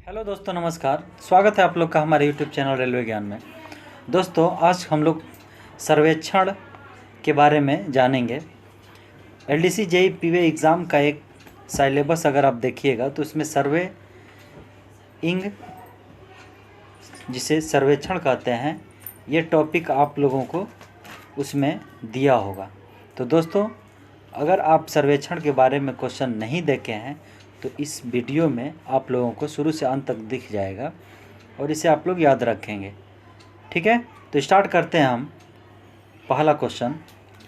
Hello दोस्तों, नमस्कार। स्वागत है आप लोग का हमारे यूट्यूब चैनल रेलवे ज्ञान में। दोस्तों, आज हम लोग सर्वेक्षण के बारे में जानेंगे। एलडीसी जेईई पीवे एग्ज़ाम का एक सिलेबस अगर आप देखिएगा तो इसमें सर्वे इंग, जिसे सर्वेक्षण कहते हैं, ये टॉपिक आप लोगों को उसमें दिया होगा। तो दोस्तों, अगर आप सर्वेक्षण के बारे में क्वेश्चन नहीं देखे हैं तो इस वीडियो में आप लोगों को शुरू से अंत तक दिख जाएगा और इसे आप लोग याद रखेंगे। ठीक है, तो स्टार्ट करते हैं हम। पहला क्वेश्चन,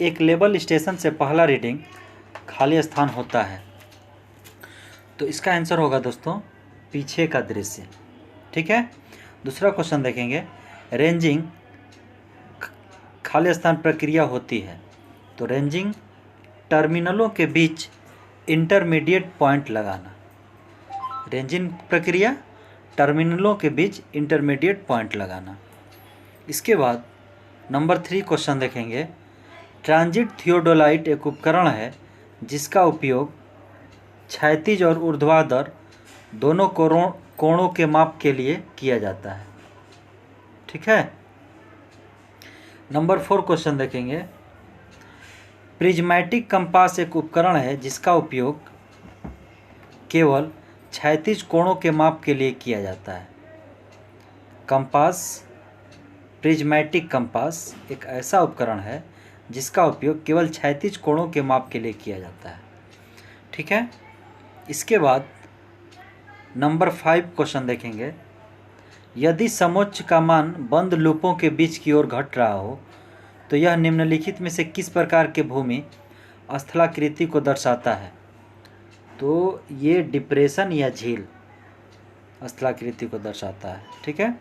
एक लेवल स्टेशन से पहला रीडिंग खाली स्थान होता है, तो इसका आंसर होगा दोस्तों पीछे का दृश्य। ठीक है, दूसरा क्वेश्चन देखेंगे, रेंजिंग खाली स्थान प्रक्रिया होती है, तो रेंजिंग टर्मिनलों के बीच इंटरमीडिएट पॉइंट लगाना। रेंजिंग प्रक्रिया टर्मिनलों के बीच इंटरमीडिएट पॉइंट लगाना। इसके बाद नंबर 3 क्वेश्चन देखेंगे, ट्रांजिट थियोडोलाइट एक उपकरण है जिसका उपयोग क्षैतिज और ऊर्ध्वाधर दोनों कोणों के माप के लिए किया जाता है। ठीक है, नंबर 4 क्वेश्चन देखेंगे, प्रिज्मेटिक कंपास एक उपकरण है जिसका उपयोग केवल क्षैतिज कोणों के माप के लिए किया जाता है। कंपास, प्रिज्मेटिक कंपास एक ऐसा उपकरण है जिसका उपयोग केवल क्षैतिज कोणों के माप के लिए किया जाता है। ठीक है, इसके बाद नंबर 5 क्वेश्चन देखेंगे, यदि समोच्च का मान बंद लूपों के बीच की ओर घट रहा हो तो यह निम्नलिखित में से किस प्रकार के भूमि स्थलाकृति को दर्शाता है? तो ये डिप्रेशन या झील स्थलाकृति को दर्शाता है। ठीक है,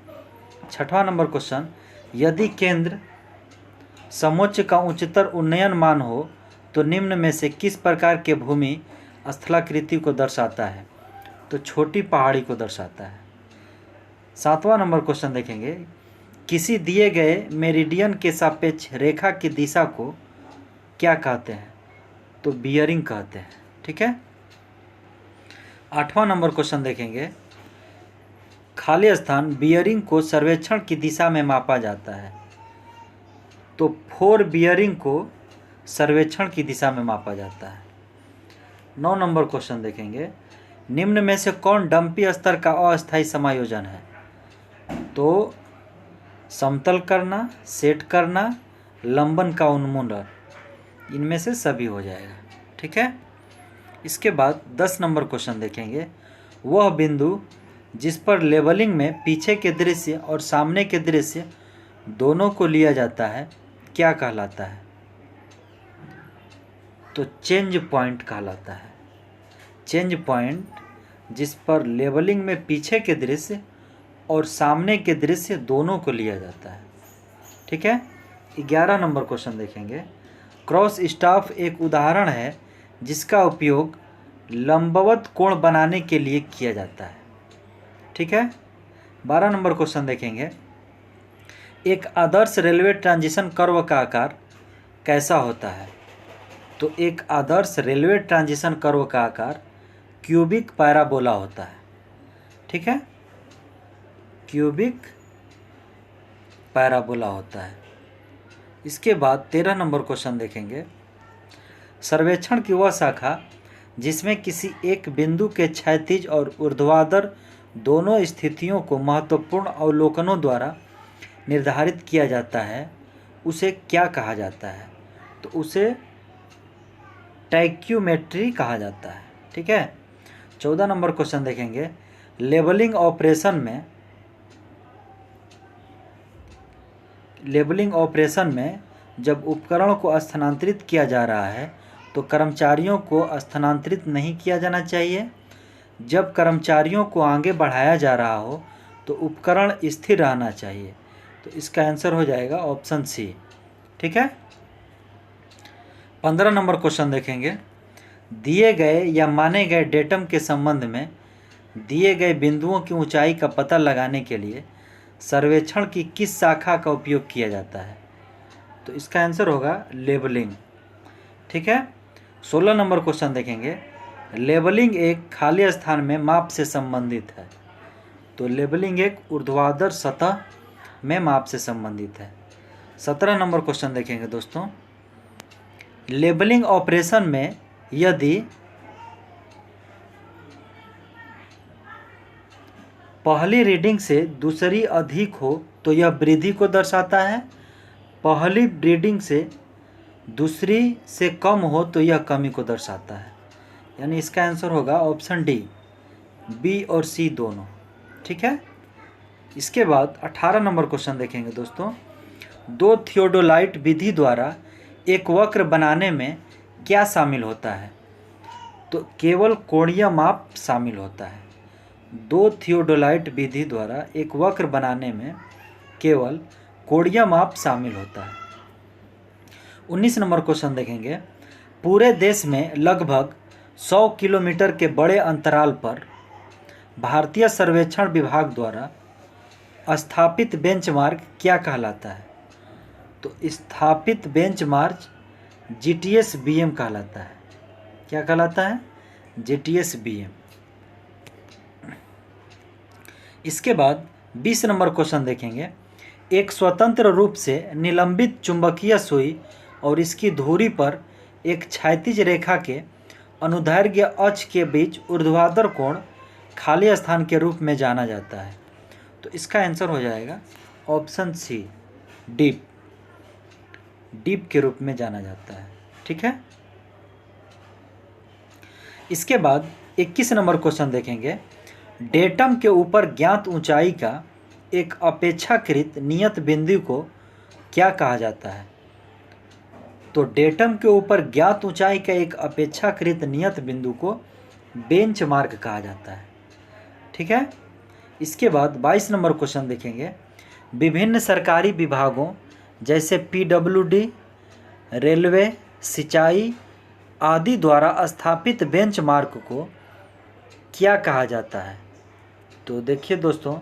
छठवां नंबर क्वेश्चन, यदि केंद्र समोच्च का उच्चतर उन्नयन मान हो तो निम्न में से किस प्रकार के भूमि स्थलाकृति को दर्शाता है? तो छोटी पहाड़ी को दर्शाता है। 7वां नंबर क्वेश्चन देखेंगे, किसी दिए गए मेरिडियन के सापेक्ष रेखा की दिशा को क्या कहते हैं? तो बियरिंग कहते हैं। ठीक है, 8वां नंबर क्वेश्चन देखेंगे, खाली स्थान बियरिंग को सर्वेक्षण की दिशा में मापा जाता है, तो 4 बियरिंग को सर्वेक्षण की दिशा में मापा जाता है। 9 नंबर क्वेश्चन देखेंगे, निम्न में से कौन डंपी स्तर का अस्थायी समायोजन है? तो समतल करना, सेट करना, लंबन का उन्मूलन, इनमें से सभी हो जाएगा। ठीक है, इसके बाद 10 नंबर क्वेश्चन देखेंगे, वह बिंदु जिस पर लेवलिंग में पीछे के दृश्य और सामने के दृश्य दोनों को लिया जाता है क्या कहलाता है? तो चेंज पॉइंट कहलाता है। चेंज पॉइंट जिस पर लेवलिंग में पीछे के दृश्य और सामने के दृश्य दोनों को लिया जाता है। ठीक है, 11 नंबर क्वेश्चन देखेंगे, क्रॉस स्टाफ एक उदाहरण है जिसका उपयोग लंबवत कोण बनाने के लिए किया जाता है। ठीक है, 12 नंबर क्वेश्चन देखेंगे, एक आदर्श रेलवे ट्रांजिशन कर्व का आकार कैसा होता है? तो एक आदर्श रेलवे ट्रांजिशन कर्व का आकार क्यूबिक पैराबोला होता है। ठीक है, क्यूबिक पैराबोला होता है। इसके बाद 13 नंबर क्वेश्चन देखेंगे, सर्वेक्षण की वह शाखा जिसमें किसी एक बिंदु के क्षैतिज और ऊर्ध्वाधर दोनों स्थितियों को महत्वपूर्ण अवलोकनों द्वारा निर्धारित किया जाता है उसे क्या कहा जाता है? तो उसे टैक्यूमेट्री कहा जाता है। ठीक है, 14 नंबर क्वेश्चन देखेंगे, लेबलिंग ऑपरेशन में जब उपकरण को स्थानांतरित किया जा रहा है तो कर्मचारियों को स्थानांतरित नहीं किया जाना चाहिए। जब कर्मचारियों को आगे बढ़ाया जा रहा हो तो उपकरण स्थिर रहना चाहिए। तो इसका आंसर हो जाएगा ऑप्शन सी। ठीक है, 15 नंबर क्वेश्चन देखेंगे, दिए गए या माने गए डेटम के संबंध में दिए गए बिंदुओं की ऊंचाई का पता लगाने के लिए सर्वेक्षण की किस शाखा का उपयोग किया जाता है? तो इसका आंसर होगा लेबलिंग। ठीक है, 16 नंबर क्वेश्चन देखेंगे, लेबलिंग एक खाली स्थान में माप से संबंधित है। तो लेबलिंग एक ऊर्ध्वाधर सतह में माप से संबंधित है। 17 नंबर क्वेश्चन देखेंगे दोस्तों। लेबलिंग ऑपरेशन में यदि पहली रीडिंग से दूसरी अधिक हो तो यह वृद्धि को दर्शाता है, पहली रीडिंग से दूसरी से कम हो तो यह कमी को दर्शाता है। यानी इसका आंसर होगा ऑप्शन डी, बी और सी दोनों। ठीक है। इसके बाद 18 नंबर क्वेश्चन देखेंगे दोस्तों। दो थियोडोलाइट विधि द्वारा एक वक्र बनाने में क्या शामिल होता है? तो केवल कोणीय माप शामिल होता है। दो थियोडोलाइट विधि द्वारा एक वक्र बनाने में केवल कोणीय माप शामिल होता है। 19 नंबर क्वेश्चन देखेंगे। पूरे देश में लगभग 100 किलोमीटर के बड़े अंतराल पर भारतीय सर्वेक्षण विभाग द्वारा स्थापित बेंचमार्क क्या कहलाता है? तो स्थापित बेंचमार्क जीटीएस बीएम कहलाता है। क्या कहलाता है? GTS BM. इसके बाद 20 नंबर क्वेश्चन देखेंगे। एक स्वतंत्र रूप से निलंबित चुंबकीय सुई और इसकी धुरी पर एक क्षैतिज रेखा के अनुदैर्घ्य अक्ष के बीच ऊर्ध्वाधर कोण खाली स्थान के रूप में जाना जाता है। तो इसका आंसर हो जाएगा ऑप्शन सी, डीप। डीप के रूप में जाना जाता है। ठीक है। इसके बाद 21 नंबर क्वेश्चन देखेंगे। डेटम के ऊपर ज्ञात ऊंचाई का एक अपेक्षाकृत नियत बिंदु को क्या कहा जाता है? तो डेटम के ऊपर ज्ञात ऊंचाई का एक अपेक्षाकृत नियत बिंदु को बेंचमार्क कहा जाता है। ठीक है। इसके बाद 22 नंबर क्वेश्चन देखेंगे। विभिन्न सरकारी विभागों जैसे पीडब्ल्यूडी, रेलवे, सिंचाई आदि द्वारा स्थापित बेंचमार्क को क्या कहा जाता है? तो देखिए दोस्तों,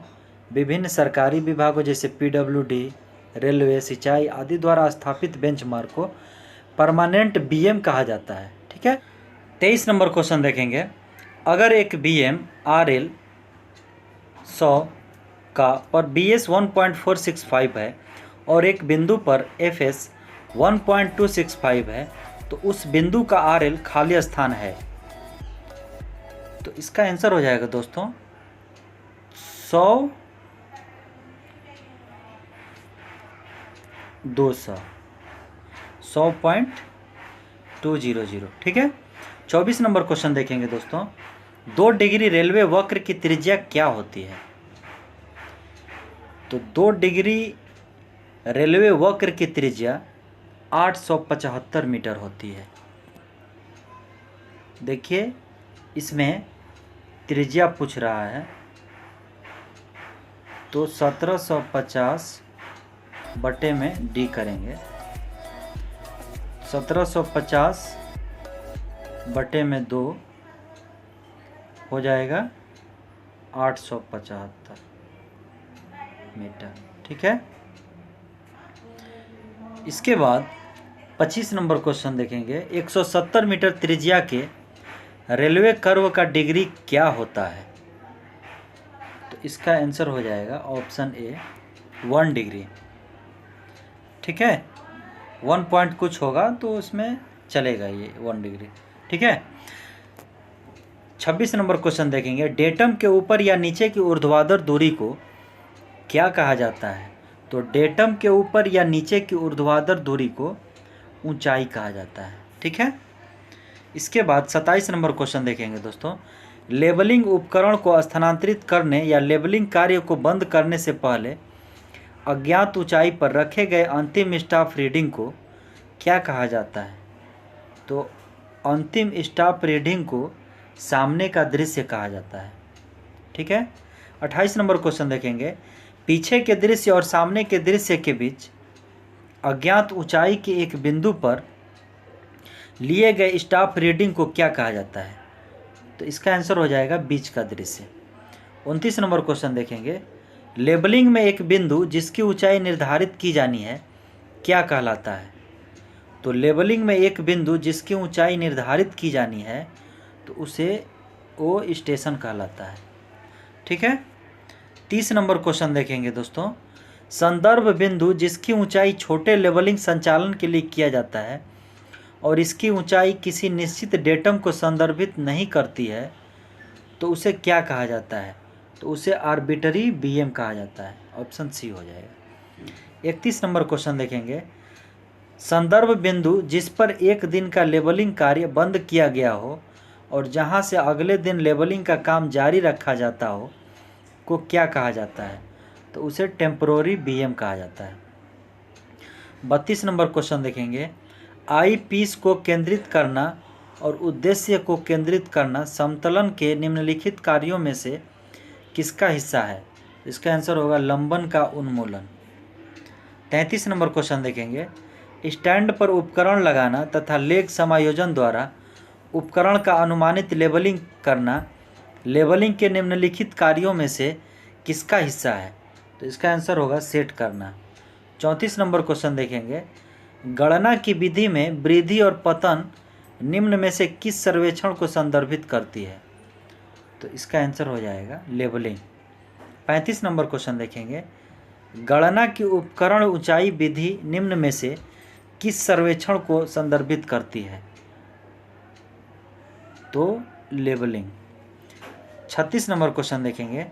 विभिन्न सरकारी विभागों जैसे पीडब्ल्यूडी, रेलवे, सिंचाई आदि द्वारा स्थापित बेंचमार्क को परमानेंट बीएम कहा जाता है। ठीक है। 23 नंबर क्वेश्चन देखेंगे। अगर एक बीएम आरएल 100 का पर बीएस 1.465 है और एक बिंदु पर एफएस 1.265 है तो उस बिंदु का आरएल खाली स्थान है। तो इसका आंसर हो जाएगा दोस्तों 100 200 100.200। ठीक है। 24 नंबर क्वेश्चन देखेंगे दोस्तों। 2 डिग्री रेलवे वक्र की त्रिज्या क्या होती है? तो 2 डिग्री रेलवे वक्र की त्रिज्या 875 मीटर होती है। देखिए इसमें त्रिज्या पूछ रहा है तो 1750 बटे में डी करेंगे। 1750 बटे में 2 हो जाएगा 875 मीटर। ठीक है। इसके बाद 25 नंबर क्वेश्चन देखेंगे। 170 मीटर त्रिज्या के रेलवे कर्व का डिग्री क्या होता है? तो इसका आंसर हो जाएगा ऑप्शन ए 1 डिग्री। ठीक है। 1 पॉइंट कुछ होगा तो उसमें चलेगा ये 1 डिग्री। ठीक है। 26 नंबर क्वेश्चन देखेंगे। डेटम के ऊपर या नीचे की ऊर्ध्वाधर दूरी को क्या कहा जाता है? तो डेटम के ऊपर या नीचे की ऊर्ध्वाधर दूरी को ऊंचाई कहा जाता है। ठीक है। इसके बाद 27 नंबर क्वेश्चन देखेंगे दोस्तों। लेबलिंग उपकरण को स्थानांतरित करने या लेबलिंग कार्य को बंद करने से पहले अज्ञात ऊंचाई पर रखे गए अंतिम स्टॉप रीडिंग को क्या कहा जाता है? तो अंतिम स्टॉप रीडिंग को सामने का दृश्य कहा जाता है। ठीक है। 28 नंबर क्वेश्चन देखेंगे। पीछे के दृश्य और सामने के दृश्य के बीच अज्ञात ऊंचाई के एक बिंदु पर लिए गए स्टॉप रीडिंग को क्या कहा जाता है? तो इसका आंसर हो जाएगा बीच का दृश्य। 29 नंबर क्वेश्चन देखेंगे। लेबलिंग में एक बिंदु जिसकी ऊंचाई निर्धारित की जानी है क्या कहलाता है? तो लेबलिंग में एक बिंदु जिसकी ऊंचाई निर्धारित की जानी है तो उसे ओ स्टेशन कहलाता है। ठीक है। 30 नंबर क्वेश्चन देखेंगे दोस्तों। संदर्भ बिंदु जिसकी ऊंचाई छोटे लेवलिंग संचालन के लिए किया जाता है और इसकी ऊंचाई किसी निश्चित डेटम को संदर्भित नहीं करती है तो उसे क्या कहा जाता है? तो उसे आर्बिटरी बीएम कहा जाता है। ऑप्शन सी हो जाएगा। 31 नंबर क्वेश्चन देखेंगे। संदर्भ बिंदु जिस पर एक दिन का लेबलिंग कार्य बंद किया गया हो और जहां से अगले दिन लेबलिंग का काम जारी रखा जाता हो को क्या कहा जाता है? तो उसे टेम्पोररी बीएम कहा जाता है। 32 नंबर क्वेश्चन देखेंगे। आई पीस को केंद्रित करना और उद्देश्य को केंद्रित करना समतलन के निम्नलिखित कार्यों में से किसका हिस्सा है? इसका आंसर होगा लंबन का उन्मूलन। 33 नंबर क्वेश्चन देखेंगे। स्टैंड पर उपकरण लगाना तथा लेग समायोजन द्वारा उपकरण का अनुमानित लेबलिंग करना लेबलिंग के निम्नलिखित कार्यों में से किसका हिस्सा है? तो इसका आंसर होगा सेट करना। 34 नंबर क्वेश्चन देखेंगे। गणना की विधि में वृद्धि और पतन निम्न में से किस सर्वेक्षण को संदर्भित करती है? तो इसका आंसर हो जाएगा लेबलिंग। 35 नंबर क्वेश्चन देखेंगे। गणना की उपकरण ऊंचाई विधि निम्न में से किस सर्वेक्षण को संदर्भित करती है? तो लेबलिंग। 36 नंबर क्वेश्चन देखेंगे।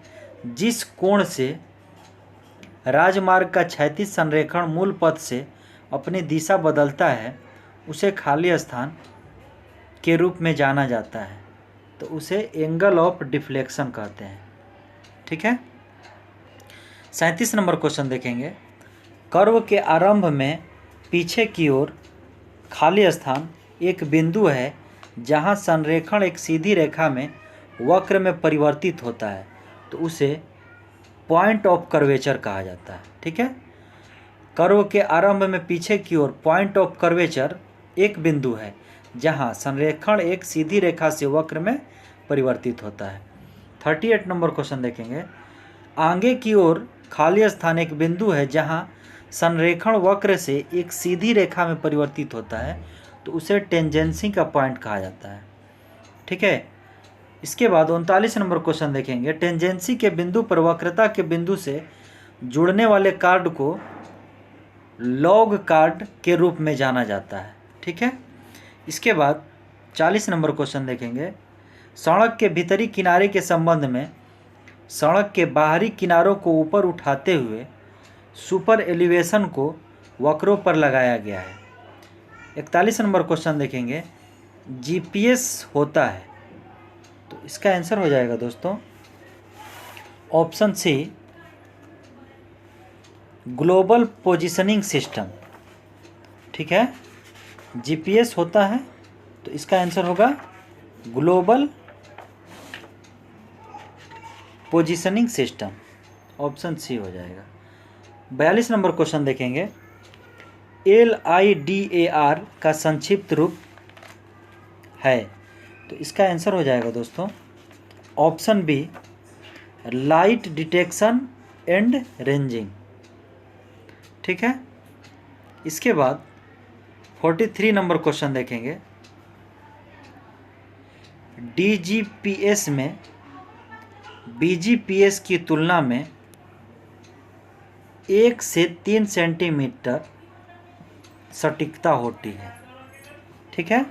जिस कोण से राजमार्ग का क्षैतिज संरेखण मूल पथ से अपनी दिशा बदलता है उसे खाली स्थान के रूप में जाना जाता है, तो उसे एंगल ऑफ डिफ्लेक्शन कहते हैं। ठीक है। 37 नंबर क्वेश्चन देखेंगे। कर्व के आरंभ में पीछे की ओर खाली स्थान एक बिंदु है जहां संरेखण एक सीधी रेखा में वक्र में परिवर्तित होता है, तो उसे पॉइंट ऑफ कर्वेचर कहा जाता है। ठीक है। कर्व के आरंभ में पीछे की ओर पॉइंट ऑफ कर्वेचर एक बिंदु है जहां संरेखण एक सीधी रेखा से वक्र में परिवर्तित होता है। 38 नंबर क्वेश्चन देखेंगे। आगे की ओर खाली स्थान एक बिंदु है जहां संरेखण वक्र से एक सीधी रेखा में परिवर्तित होता है, तो उसे टेंजेंसी का पॉइंट कहा जाता है। ठीक है। इसके बाद 39 नंबर क्वेश्चन देखेंगे। टेंजेंसी के बिंदु पर वक्रता के बिंदु से जुड़ने वाले कार्ड को लॉग कार्ड के रूप में जाना जाता है। ठीक है। इसके बाद 40 नंबर क्वेश्चन देखेंगे। सड़क के भीतरी किनारे के संबंध में सड़क के बाहरी किनारों को ऊपर उठाते हुए सुपर एलिवेशन को वक्रों पर लगाया गया है। 41 नंबर क्वेश्चन देखेंगे। जीपीएस होता है, तो इसका आंसर हो जाएगा दोस्तों option C global positioning system. ठीक है। जीपीएस होता है तो इसका आंसर होगा global positioning system. Option C हो जाएगा। 42 नंबर क्वेश्चन देखेंगे। LIDAR का संक्षिप्त रूप है, तो इसका आंसर हो जाएगा दोस्तों option B light detection and ranging. ठीक है। इसके बाद 43 नंबर क्वेश्चन देखेंगे। DGPS में BGPS की तुलना में 1 से 3 सेंटीमीटर सटीकता होती है। ठीक है।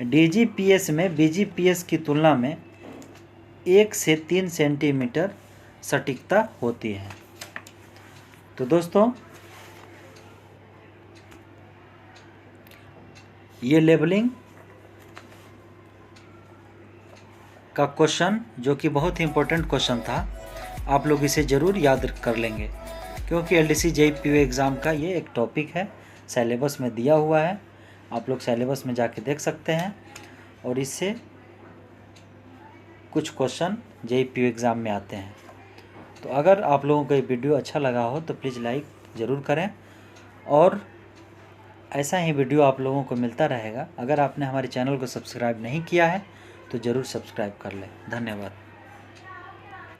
DGPS में BGPS की तुलना में 1 से 3 सेंटीमीटर सटीकता होती है। तो दोस्तों ये लेबलिंग का क्वेश्चन जो कि बहुत ही इम्पोर्टेंट क्वेश्चन था, आप लोग इसे ज़रूर याद कर लेंगे क्योंकि LDC JEE PO एग्ज़ाम का ये एक टॉपिक है, सिलेबस में दिया हुआ है। आप लोग सिलेबस में जाके देख सकते हैं और इससे कुछ क्वेश्चन JEE PO एग्ज़ाम में आते हैं। तो अगर आप लोगों को ये वीडियो अच्छा लगा हो तो प्लीज़ लाइक ज़रूर करें और ऐसा ही वीडियो आप लोगों को मिलता रहेगा। अगर आपने हमारे चैनल को सब्सक्राइब नहीं किया है तो ज़रूर सब्सक्राइब कर लें। धन्यवाद।